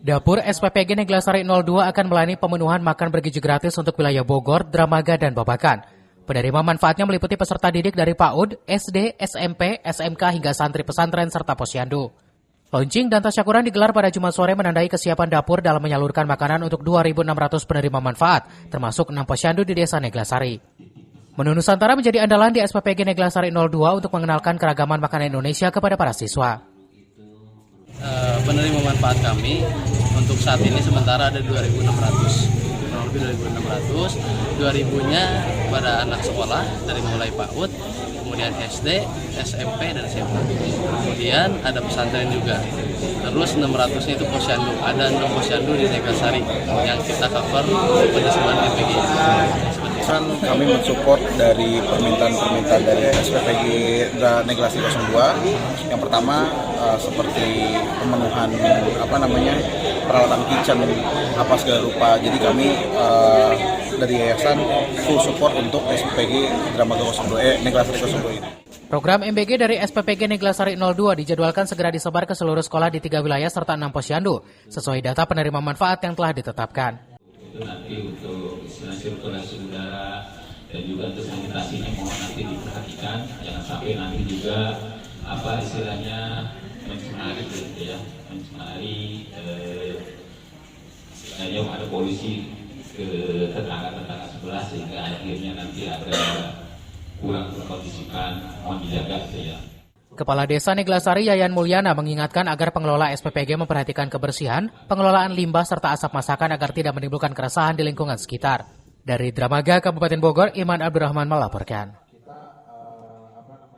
Dapur SPPG Neglasari 02 akan melayani pemenuhan makan bergizi gratis untuk wilayah Bogor, Dramaga, dan Babakan. Penerima manfaatnya meliputi peserta didik dari PAUD, SD, SMP, SMK, hingga santri pesantren serta posyandu. Launching dan tasyakuran digelar pada Jumat sore menandai kesiapan dapur dalam menyalurkan makanan untuk 2.600 penerima manfaat, termasuk 6 posyandu di Desa Neglasari. Menu Nusantara menjadi andalan di SPPG Neglasari 02 untuk mengenalkan keragaman makanan Indonesia kepada para siswa. Penerima manfaat kami untuk saat ini sementara ada 2.600, kurang lebih 2.600. 2.000-nya pada anak sekolah dari mulai PAUD, kemudian SD, SMP, dan SMA. Kemudian ada pesantren juga. Terus 600-nya itu posyandu. Ada 6 posyandu di Neglasari yang kita cover pendistribusian PPG. Kami mensupport dari permintaan dari SPPG Neglasari 02. Yang pertama seperti pemenuhan peralatan kitchen apa segala rupa. Jadi kami dari yayasan full support untuk SPPG Neglasari 02 ini. Program MBG dari SPPG Neglasari 02 dijadwalkan segera disebar ke seluruh sekolah di 3 wilayah serta 6 posyandu sesuai data penerima manfaat yang telah ditetapkan. Itu nanti untuk sirkulasi udara dan juga untuk sanitasinya mohon nanti diperhatikan, jangan sampai nanti juga mencemari gitu ya, mencemari istilahnya ada polusi ke tetangga sebelah sehingga akhirnya nanti ada kurang berkondisikan, mohon dijaga gitu ya. Kepala Desa Neglasari Yayan Mulyana mengingatkan agar pengelola SPPG memperhatikan kebersihan, pengelolaan limbah serta asap masakan agar tidak menimbulkan keresahan di lingkungan sekitar. Dari Dramaga, Kabupaten Bogor, Iman Abdurrahman melaporkan.